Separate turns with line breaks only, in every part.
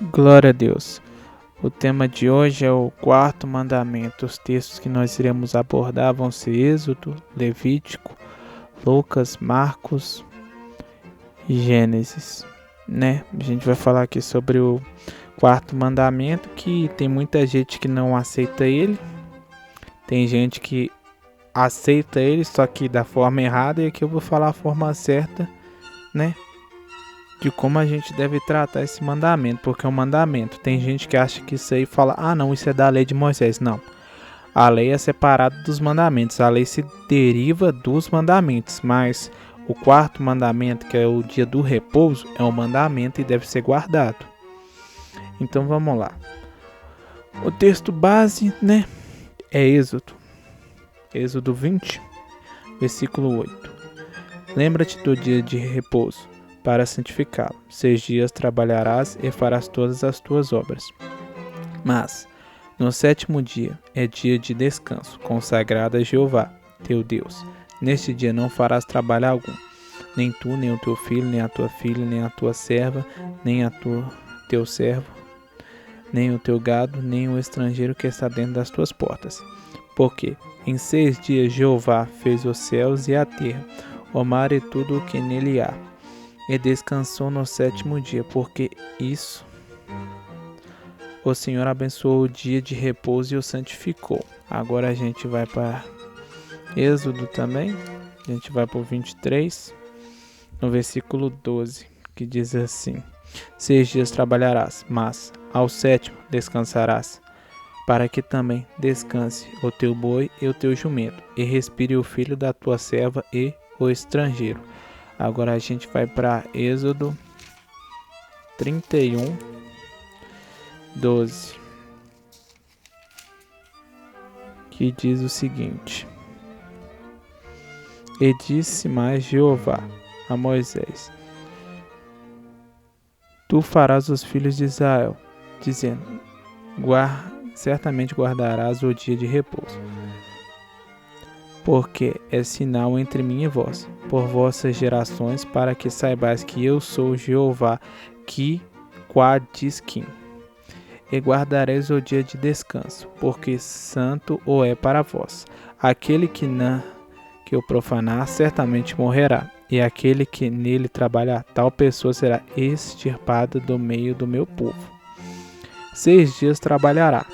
Glória a Deus. O tema de hoje é o quarto mandamento. Os textos que nós iremos abordar vão ser Êxodo, Levítico, Lucas, Marcos e Gênesis, né? A gente vai falar aqui sobre o quarto mandamento, que tem muita gente que não aceita ele. Tem gente que aceita ele, só que da forma errada, e aqui eu vou falar a forma certa, né? De como a gente deve tratar esse mandamento, porque é um mandamento. Tem gente que acha que isso aí fala, não, isso é da lei de Moisés. Não, a lei é separada dos mandamentos, a lei se deriva dos mandamentos, mas o quarto mandamento, que é o dia do repouso, é um mandamento e deve ser guardado. Então vamos lá. O texto base, né, é Êxodo 20, versículo 8. Lembra-te do dia de repouso, para santificá-lo. 6 dias trabalharás e farás todas as tuas obras. Mas, no 7º dia é dia de descanso, consagrado a Jeová, teu Deus. Neste dia não farás trabalho algum, nem tu, nem o teu filho, nem a tua filha, nem a tua serva, nem teu servo, nem o teu gado, nem o estrangeiro que está dentro das tuas portas. Porque em 6 dias Jeová fez os céus e a terra, o mar e tudo o que nele há, e descansou no 7º dia, porque isso o Senhor abençoou o dia de repouso e o santificou. Agora a gente vai para Êxodo também, a gente vai para o 23, no versículo 12, que diz assim: 6 dias trabalharás, mas ao 7º descansarás, para que também descanse o teu boi e o teu jumento, e respire o filho da tua serva e o estrangeiro. Agora a gente vai para Êxodo 31, 12, que diz o seguinte: E disse mais Jeová a Moisés: Tu farás os filhos de Israel, dizendo: certamente guardarás o dia de repouso, porque é sinal entre mim e vós, por vossas gerações, para que saibais que eu sou Jeová, que Quadisquim. E guardareis o dia de descanso, porque santo o é para vós. Aquele que o profanar certamente morrerá, e aquele que nele trabalhar, tal pessoa será extirpada do meio do meu povo. 6 dias trabalhará,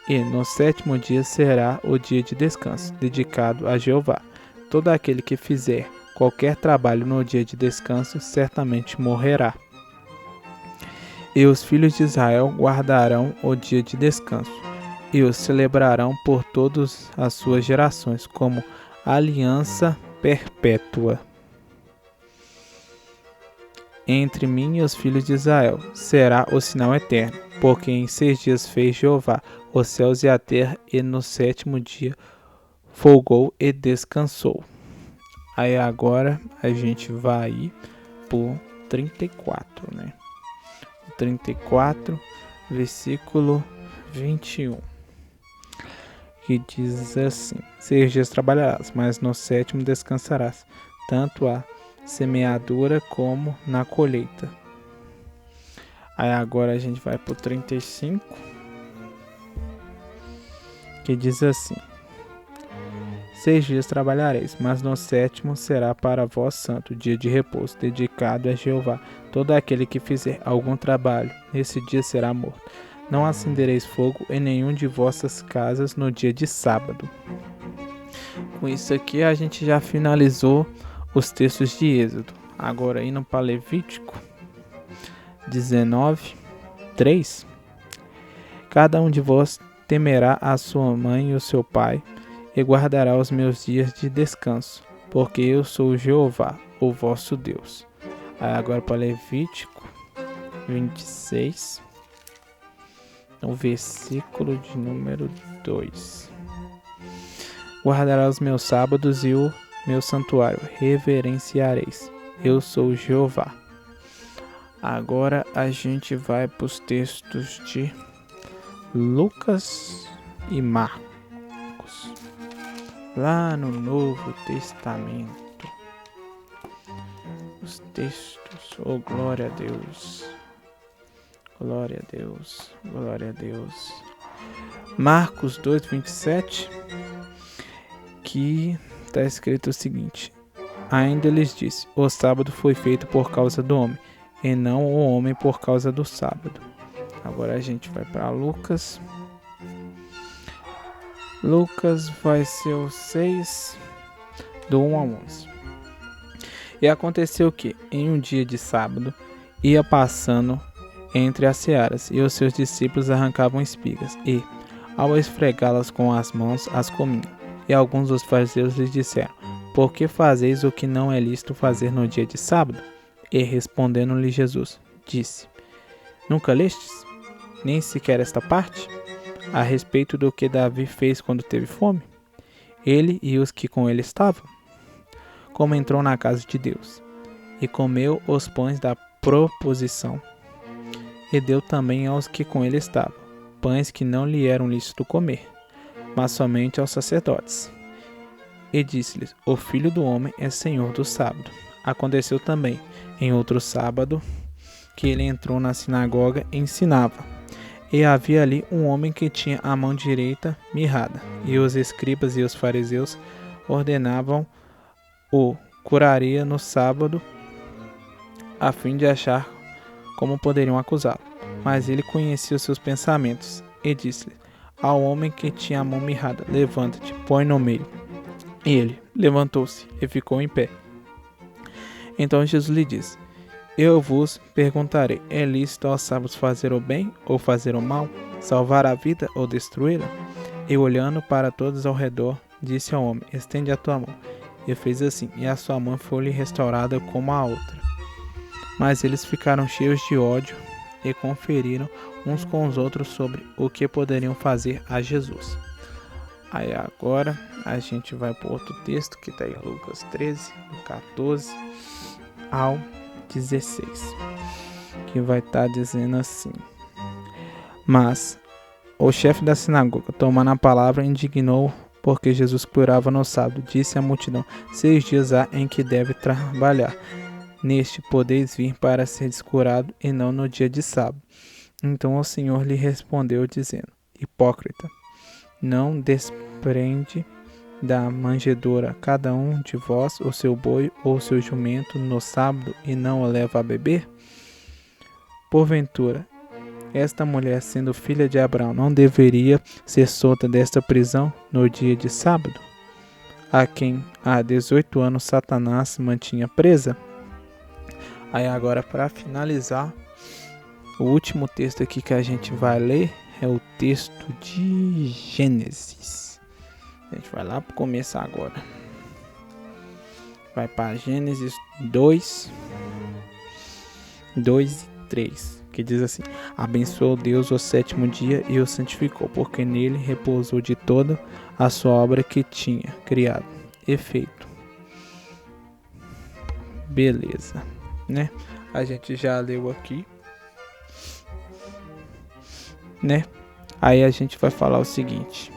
e no 7º dia será o dia de descanso, dedicado a Jeová. Todo aquele que fizer qualquer trabalho no dia de descanso certamente morrerá. E os filhos de Israel guardarão o dia de descanso, e o celebrarão por todas as suas gerações, como aliança perpétua entre mim e os filhos de Israel. Será o sinal eterno, porque em 6 dias fez Jeová os céus e a terra, e no 7º dia folgou e descansou. Aí agora a gente vai por 34, né? 34, versículo 21, que diz assim: 6 dias trabalharás, mas no 7º descansarás, tanto a semeadura como na colheita. Aí agora a gente vai para o 35, que diz assim: 6 dias trabalhareis, mas no 7º será para vós santo, dia de repouso, dedicado a Jeová. Todo aquele que fizer algum trabalho, nesse dia será morto. Não acendereis fogo em nenhum de vossas casas no dia de sábado. Com isso aqui a gente já finalizou os textos de Êxodo. Agora indo para Levítico 19, 3. Cada um de vós temerá a sua mãe e o seu pai, e guardará os meus dias de descanso, porque eu sou Jeová, o vosso Deus. Aí agora para Levítico 26, no versículo de número 2. Guardará os meus sábados e o meu santuário reverenciareis. Eu sou Jeová. Agora a gente vai para os textos de Lucas e Marcos, lá no Novo Testamento. Os textos, oh glória a Deus, Glória a Deus. Glória a Deus. Marcos 2:27, que está escrito o seguinte: ainda lhes disse: o sábado foi feito por causa do homem, e não o homem por causa do sábado. Agora a gente vai para Lucas. Lucas vai ser o 6, do 1 ao 11. E aconteceu que, em um dia de sábado, ia passando entre as searas, e os seus discípulos arrancavam espigas, e, ao esfregá-las com as mãos, as comiam. E alguns dos fariseus lhes disseram: por que fazeis o que não é lícito fazer no dia de sábado? E respondendo-lhe Jesus, disse: nunca lestes, nem sequer esta parte, a respeito do que Davi fez quando teve fome? Ele e os que com ele estavam, como entrou na casa de Deus, e comeu os pães da proposição, e deu também aos que com ele estavam, pães que não lhe eram lícito comer, mas somente aos sacerdotes. E disse-lhes: o Filho do Homem é Senhor do sábado. Aconteceu também, em outro sábado, que ele entrou na sinagoga e ensinava. E havia ali um homem que tinha a mão direita mirrada, e os escribas e os fariseus ordenavam o curaria no sábado, a fim de achar como poderiam acusá-lo. Mas ele conhecia os seus pensamentos, e disse-lhe ao homem que tinha a mão mirrada: levanta-te, põe no meio. E ele levantou-se e ficou em pé. Então Jesus lhe disse: eu vos perguntarei, é lícito aos sábados fazer o bem ou fazer o mal, salvar a vida ou destruí-la? E olhando para todos ao redor, disse ao homem: estende a tua mão. E fez assim, e a sua mão foi-lhe restaurada como a outra. Mas eles ficaram cheios de ódio e conferiram uns com os outros sobre o que poderiam fazer a Jesus. Aí agora a gente vai para outro texto que está em Lucas 13, do 14 ao 16, que vai estar dizendo assim: mas o chefe da sinagoga, tomando a palavra, indignou porque Jesus curava no sábado. Disse à multidão: 6 dias há em que deve trabalhar. Neste podeis vir para seres curado, e não no dia de sábado. Então o Senhor lhe respondeu, dizendo: hipócrita, não desprende da manjedoura cada um de vós o seu boi ou o seu jumento no sábado, e não o leva a beber? Porventura, esta mulher, sendo filha de Abraão, não deveria ser solta desta prisão no dia de sábado, a quem há 18 anos Satanás mantinha presa? Aí agora, para finalizar, o último texto aqui que a gente vai ler é o texto de Gênesis. A gente vai lá para começar agora. Vai para Gênesis 2 e 3, que diz assim: abençoou Deus o 7º dia e o santificou, porque nele repousou de toda a sua obra que tinha criado e feito. Beleza, né? A gente já leu aqui, né? Aí a gente vai falar o seguinte: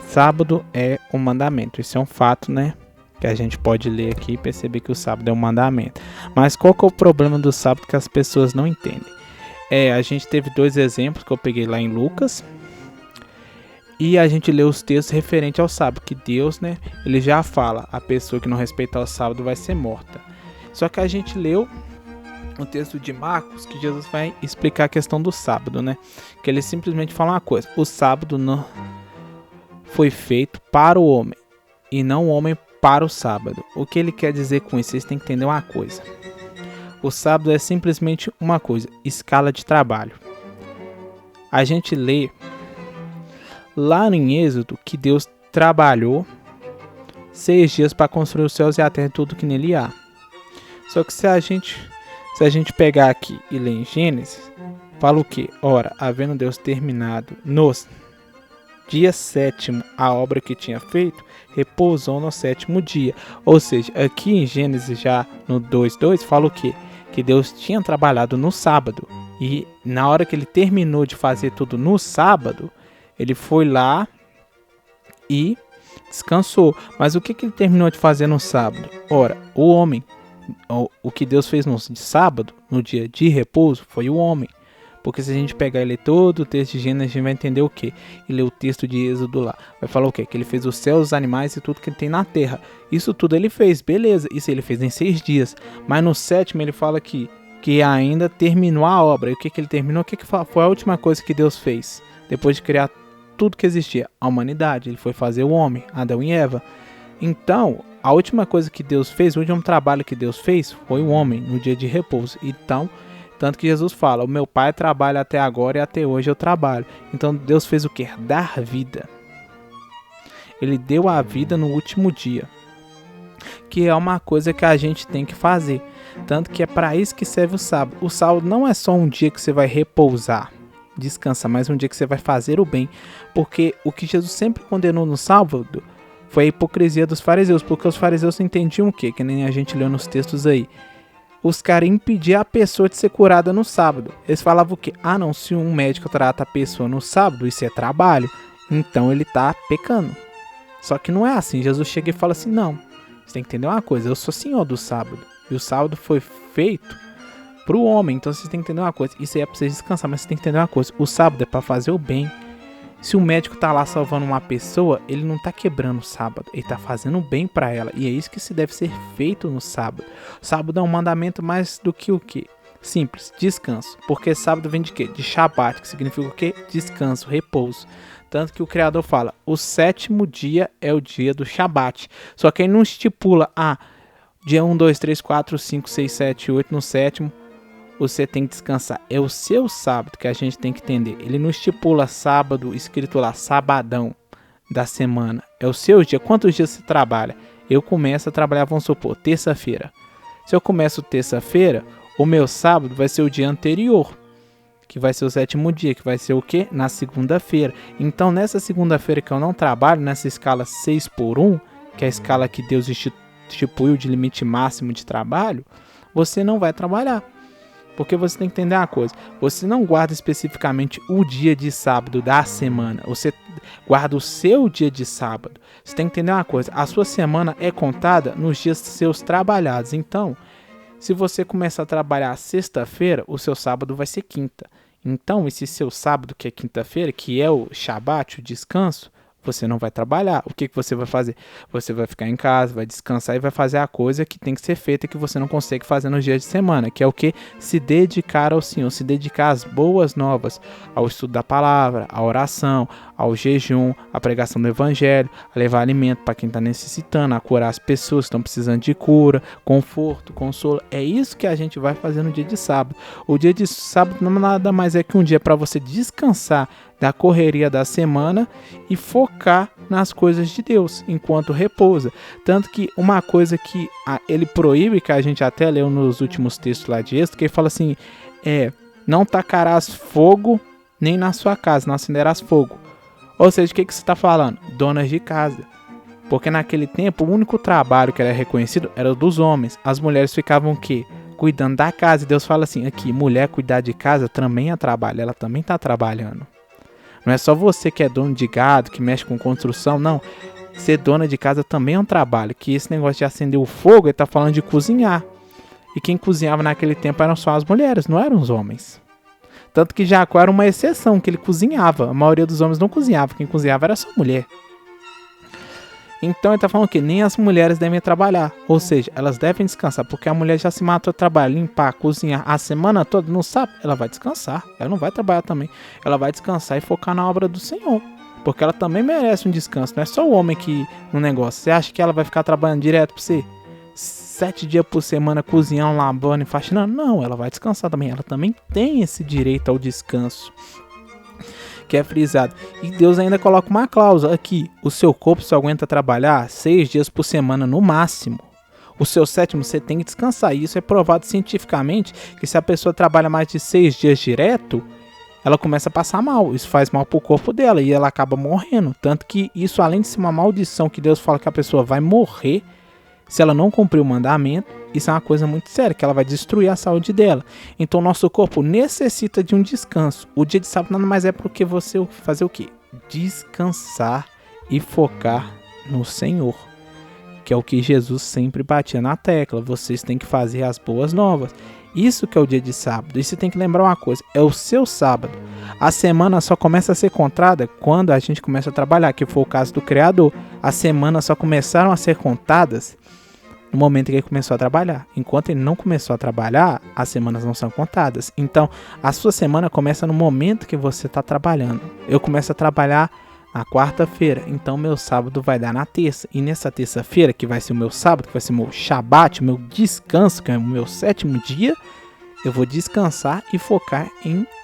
sábado é um mandamento. Isso é um fato, né? Que a gente pode ler aqui e perceber que o sábado é um mandamento. Mas qual que é o problema do sábado que as pessoas não entendem? A gente teve 2 exemplos que eu peguei lá em Lucas. E a gente leu os textos referentes ao sábado, que Deus, né, ele já fala: a pessoa que não respeitar o sábado vai ser morta. Só que a gente leu o texto de Marcos, que Jesus vai explicar a questão do sábado, né? Que ele simplesmente fala uma coisa: o sábado não foi feito para o homem, e não o homem para o sábado. O que ele quer dizer com isso? Vocês têm que entender uma coisa: o sábado é simplesmente uma coisa, escala de trabalho. A gente lê lá em Êxodo que Deus trabalhou 6 dias para construir os céus e a terra e tudo que nele há. Só que se a gente pegar aqui e ler em Gênesis, fala o quê? Ora, havendo Deus terminado no dia 7º a obra que tinha feito, repousou no 7º dia. Ou seja, aqui em Gênesis, já no 2:2, fala o quê? Que Deus tinha trabalhado no sábado. E na hora que ele terminou de fazer tudo no sábado, ele foi lá e descansou. Mas o que ele terminou de fazer no sábado? Ora, o homem. O que Deus fez no sábado, no dia de repouso, foi o homem. Porque se a gente pegar e ler todo o texto de Gênesis, a gente vai entender o quê? E ler o texto de Êxodo lá. Vai falar o quê? Que ele fez os céus, os animais e tudo que ele tem na terra. Isso tudo ele fez, beleza. Isso ele fez em 6 dias. Mas no 7º ele fala que ainda terminou a obra. E o que ele terminou? O que foi a última coisa que Deus fez? Depois de criar tudo que existia, a humanidade. Ele foi fazer o homem, Adão e Eva. Então, a última coisa que Deus fez, o último trabalho que Deus fez foi o homem, no dia de repouso. Então, tanto que Jesus fala, o meu pai trabalha até agora e até hoje eu trabalho. Então, Deus fez o quê? Dar vida. Ele deu a vida no último dia. Que é uma coisa que a gente tem que fazer. Tanto que é para isso que serve o sábado. O sábado não é só um dia que você vai repousar, descansar, mas um dia que você vai fazer o bem. Porque o que Jesus sempre condenou no sábado foi a hipocrisia dos fariseus, porque os fariseus entendiam o quê? Que nem a gente leu nos textos aí. Os caras impediam a pessoa de ser curada no sábado. Eles falavam o quê? Ah não, se um médico trata a pessoa no sábado, isso é trabalho, então ele tá pecando. Só que não é assim, Jesus chega e fala assim, não, você tem que entender uma coisa, eu sou senhor do sábado, e o sábado foi feito pro homem, então você tem que entender uma coisa, isso aí é pra você descansar, mas você tem que entender uma coisa, o sábado é pra fazer o bem. Se o médico tá lá salvando uma pessoa, ele não tá quebrando o sábado, ele tá fazendo bem para ela. E é isso que se deve ser feito no sábado. O sábado é um mandamento mais do que o quê? Simples, descanso. Porque sábado vem de quê? De Shabat, que significa o quê? Descanso, repouso. Tanto que o Criador fala, o 7º dia é o dia do Shabat. Só que ele não estipula, dia 1, 2, 3, 4, 5, 6, 7, 8, no 7º. Você tem que descansar. É o seu sábado que a gente tem que entender. Ele não estipula sábado, escrito lá, sabadão da semana. É o seu dia. Quantos dias você trabalha? Eu começo a trabalhar, vamos supor, terça-feira. Se eu começo terça-feira, o meu sábado vai ser o dia anterior, que vai ser o 7º dia, que vai ser o quê? Na segunda-feira. Então, nessa segunda-feira que eu não trabalho, nessa escala 6/1, que é a escala que Deus instituiu de limite máximo de trabalho, você não vai trabalhar. Porque você tem que entender uma coisa, você não guarda especificamente o dia de sábado da semana, você guarda o seu dia de sábado. Você tem que entender uma coisa, a sua semana é contada nos dias seus trabalhados. Então, se você começar a trabalhar sexta-feira, o seu sábado vai ser quinta. Então, esse seu sábado, que é quinta-feira, que é o Shabat, o descanso, você não vai trabalhar. O que você vai fazer? Você vai ficar em casa, vai descansar e vai fazer a coisa que tem que ser feita que você não consegue fazer nos dias de semana, que é o que? Se dedicar ao Senhor, se dedicar às boas novas, ao estudo da palavra, à oração, ao jejum, à pregação do evangelho, a levar alimento para quem está necessitando, a curar as pessoas que estão precisando de cura, conforto, consolo. É isso que a gente vai fazer no dia de sábado. O dia de sábado não nada mais é que um dia para você descansar da correria da semana e focar nas coisas de Deus, enquanto repousa. Tanto que uma coisa que ele proíbe, que a gente até leu nos últimos textos lá de Êxodo, que ele fala assim, não tacarás fogo nem na sua casa, não acenderás fogo. Ou seja, o que você está falando? Donas de casa. Porque naquele tempo, o único trabalho que era reconhecido era o dos homens. As mulheres ficavam o quê? Cuidando da casa. E Deus fala assim, aqui, mulher cuidar de casa também é trabalho, ela também está trabalhando. Não é só você que é dono de gado, que mexe com construção, não. Ser dona de casa também é um trabalho. Que esse negócio de acender o fogo, ele está falando de cozinhar. E quem cozinhava naquele tempo eram só as mulheres, não eram os homens. Tanto que Jacó era uma exceção, que ele cozinhava. A maioria dos homens não cozinhava, quem cozinhava era só mulher. Então ele está falando que nem as mulheres devem trabalhar. Ou seja, elas devem descansar, porque a mulher já se matou a trabalhar, limpar, cozinhar a semana toda, não sabe? Ela vai descansar, ela não vai trabalhar também. Ela vai descansar e focar na obra do Senhor. Porque ela também merece um descanso, não é só o homem que no negócio. Você acha que ela vai ficar trabalhando direto para você? 7 dias por semana cozinhando, lavando e faxinando? Não, ela vai descansar também. Ela também tem esse direito ao descanso, que é frisado. E Deus ainda coloca uma cláusula aqui. O seu corpo só aguenta trabalhar 6 dias por semana no máximo. O seu 7º você tem que descansar. E isso é provado cientificamente, que se a pessoa trabalha mais de 6 dias direto, ela começa a passar mal. Isso faz mal pro corpo dela e ela acaba morrendo. Tanto que isso, além de ser uma maldição, que Deus fala que a pessoa vai morrer se ela não cumprir o mandamento, isso é uma coisa muito séria, que ela vai destruir a saúde dela. Então nosso corpo necessita de um descanso. O dia de sábado nada mais é porque você fazer o quê? Descansar e focar no Senhor, que é o que Jesus sempre batia na tecla. Vocês têm que fazer as boas novas. Isso que é o dia de sábado. E você tem que lembrar uma coisa, é o seu sábado. A semana só começa a ser contada quando a gente começa a trabalhar, que foi o caso do Criador. As semanas só começaram a ser contadas no momento que ele começou a trabalhar. Enquanto ele não começou a trabalhar, as semanas não são contadas. Então, a sua semana começa no momento que você está trabalhando. Eu começo a trabalhar na quarta-feira, então meu sábado vai dar na terça. E nessa terça-feira, que vai ser o meu sábado, que vai ser o meu shabat, o meu descanso, que é o meu 7º dia, eu vou descansar e focar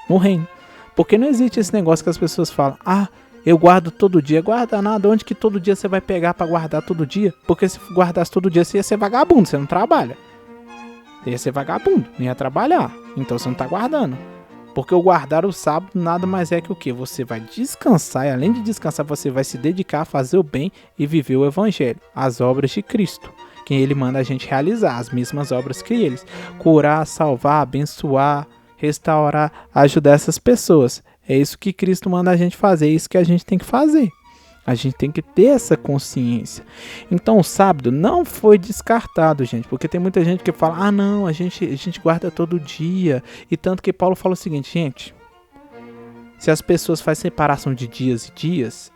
no reino. Porque não existe esse negócio que as pessoas falam, eu guardo todo dia. Guarda nada, onde que todo dia você vai pegar para guardar todo dia? Porque se guardasse todo dia, você ia ser vagabundo, você não trabalha. Você ia ser vagabundo, não ia trabalhar. Então você não tá guardando. Porque o guardar o sábado nada mais é que o quê? Você vai descansar e além de descansar, você vai se dedicar a fazer o bem e viver o evangelho, as obras de Cristo, que ele manda a gente realizar, as mesmas obras que eles. Curar, salvar, abençoar, restaurar, ajudar essas pessoas. É isso que Cristo manda a gente fazer, é isso que a gente tem que fazer. A gente tem que ter essa consciência. Então o sábado não foi descartado, gente. Porque tem muita gente que fala, não, a gente guarda todo dia. E tanto que Paulo fala o seguinte, gente. Se as pessoas fazem separação de dias e dias,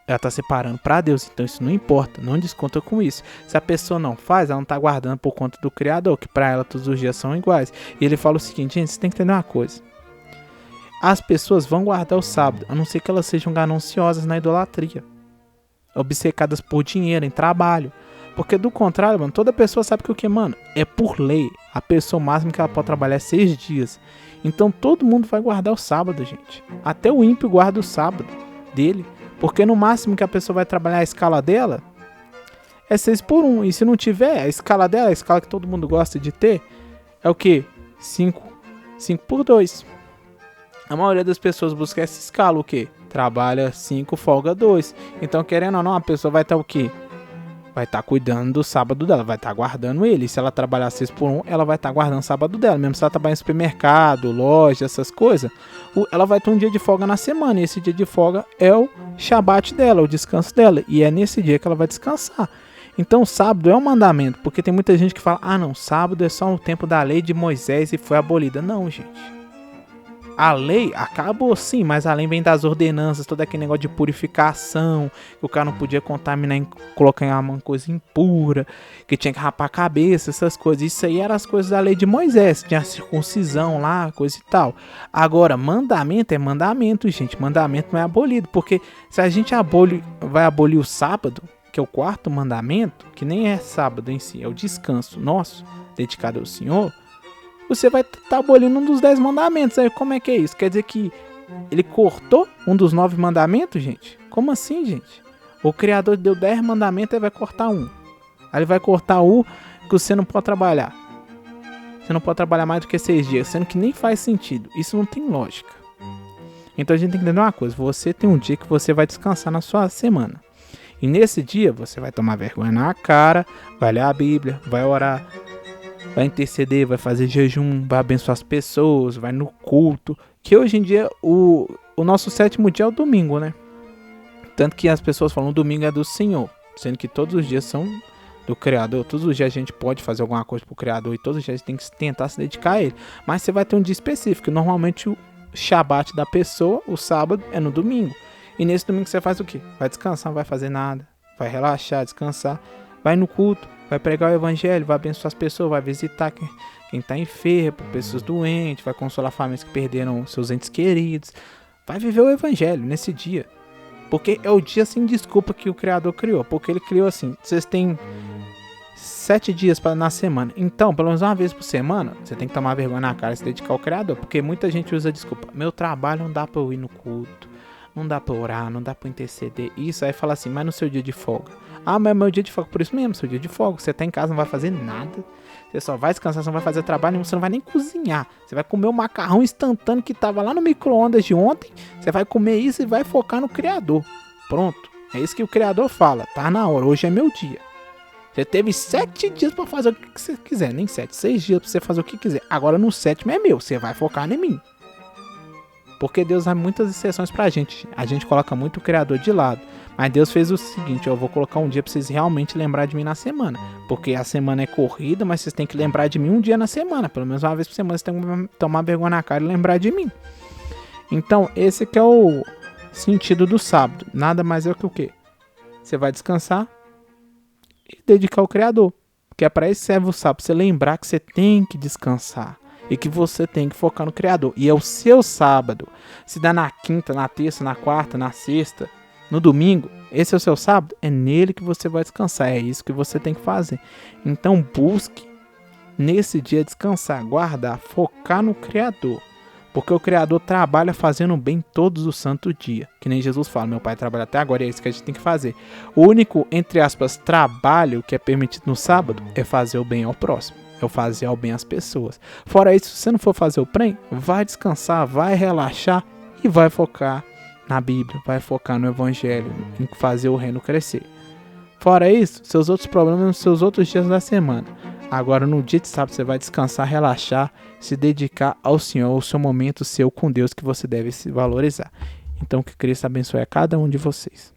ela está separando para Deus. Então isso não importa, não desconta com isso. Se a pessoa não faz, ela não está guardando por conta do Criador. Que para ela todos os dias são iguais. E ele fala o seguinte, gente, você tem que entender uma coisa. As pessoas vão guardar o sábado, a não ser que elas sejam gananciosas na idolatria. Obcecadas por dinheiro, em trabalho. Porque do contrário, mano, toda pessoa sabe que o que, mano? É por lei. A pessoa máxima que ela pode trabalhar é 6 dias. Então todo mundo vai guardar o sábado, gente. Até o ímpio guarda o sábado dele. Porque no máximo que a pessoa vai trabalhar a escala dela é 6/1. E se não tiver, a escala dela, a escala que todo mundo gosta de ter, é o que? 5/2. A maioria das pessoas busca essa escala, o quê? Trabalha 5, folga 2. Então, querendo ou não, a pessoa vai estar o quê? Vai estar cuidando do sábado dela, vai estar guardando ele. Se ela trabalhar 6/1, ela vai estar guardando o sábado dela. Mesmo se ela trabalhar em supermercado, loja, essas coisas, ela vai ter um dia de folga na semana. E esse dia de folga é o shabat dela, o descanso dela. E é nesse dia que ela vai descansar. Então, sábado é um mandamento. Porque tem muita gente que fala, não, sábado é só um tempo da lei de Moisés e foi abolida. Não, gente. A lei acabou sim, mas a lei vem das ordenanças, todo aquele negócio de purificação, que o cara não podia contaminar, colocar em uma coisa impura, que tinha que rapar a cabeça, essas coisas. Isso aí eram as coisas da lei de Moisés, tinha a circuncisão lá, coisa e tal. Agora, mandamento é mandamento, gente, mandamento não é abolido, porque se a gente vai abolir o sábado, que é o 4º mandamento, que nem é sábado em si, é o descanso nosso, dedicado ao Senhor, você vai estar abolindo um dos 10 mandamentos. Aí como é que é isso? Quer dizer que ele cortou um dos 9 mandamentos, gente? Como assim, gente? O Criador deu 10 mandamentos e vai cortar um. Aí ele vai cortar um que você não pode trabalhar. Você não pode trabalhar mais do que 6 dias, sendo que nem faz sentido. Isso não tem lógica. Então a gente tem que entender uma coisa. Você tem um dia que você vai descansar na sua semana. E nesse dia você vai tomar vergonha na cara, vai ler a Bíblia, vai orar, vai interceder, vai fazer jejum, vai abençoar as pessoas, vai no culto. Que hoje em dia o nosso 7º dia é o domingo, né? Tanto que as pessoas falam o domingo é do Senhor, sendo que todos os dias são do Criador. Todos os dias a gente pode fazer alguma coisa pro Criador e todos os dias a gente tem que tentar se dedicar a Ele. Mas você vai ter um dia específico. Normalmente o shabat da pessoa, o sábado, é no domingo. E nesse domingo você faz o quê? Vai descansar, não vai fazer nada. Vai relaxar, descansar. Vai no culto. Vai pregar o evangelho, vai abençoar as pessoas, vai visitar quem está enfermo, pessoas doentes, vai consolar famílias que perderam seus entes queridos. Vai viver o evangelho nesse dia. Porque é o dia sem desculpa que o Criador criou. Porque ele criou assim, vocês têm 7 dias na semana. Então, pelo menos uma vez por semana, você tem que tomar vergonha na cara e se dedicar ao Criador. Porque muita gente usa desculpa. Meu trabalho não dá para eu ir no culto. Não dá pra orar, não dá pra interceder. Isso aí fala assim, mas no seu dia de folga. Mas é meu dia de folga, por isso mesmo, seu dia de folga. Você tá em casa, não vai fazer nada. Você só vai descansar, você não vai fazer trabalho nenhum, você não vai nem cozinhar. Você vai comer o macarrão instantâneo que tava lá no micro-ondas de ontem. Você vai comer isso e vai focar no Criador. Pronto. É isso que o Criador fala. Tá na hora, hoje é meu dia. Você teve 7 dias pra fazer o que você quiser. Nem 7, 6 dias pra você fazer o que quiser. Agora no 7º é meu, você vai focar em mim. Porque Deus dá muitas exceções pra gente. A gente coloca muito o Criador de lado. Mas Deus fez o seguinte, eu vou colocar um dia pra vocês realmente lembrar de mim na semana. Porque a semana é corrida, mas vocês têm que lembrar de mim um dia na semana. Pelo menos uma vez por semana vocês têm que tomar vergonha na cara e lembrar de mim. Então, esse que é o sentido do sábado. Nada mais é que o quê? Você vai descansar e dedicar ao Criador. Porque é para isso que serve o sábado. Pra você lembrar que você tem que descansar. E que você tem que focar no Criador. E é o seu sábado. Se dá na quinta, na terça, na quarta, na sexta, no domingo, esse é o seu sábado. É nele que você vai descansar. É isso que você tem que fazer. Então busque nesse dia descansar, guardar, focar no Criador. Porque o Criador trabalha fazendo bem todos os santos dias. Que nem Jesus fala, meu pai trabalha até agora e é isso que a gente tem que fazer. O único, entre aspas, trabalho que é permitido no sábado é fazer o bem ao próximo. É o fazer o bem às pessoas. Fora isso, se você não for fazer o bem, vai descansar, vai relaxar e vai focar na Bíblia. Vai focar no Evangelho, em fazer o reino crescer. Fora isso, seus outros problemas nos seus outros dias da semana. Agora, no dia de sábado, você vai descansar, relaxar, se dedicar ao Senhor, ao seu momento seu com Deus que você deve se valorizar. Então, que Cristo abençoe a cada um de vocês.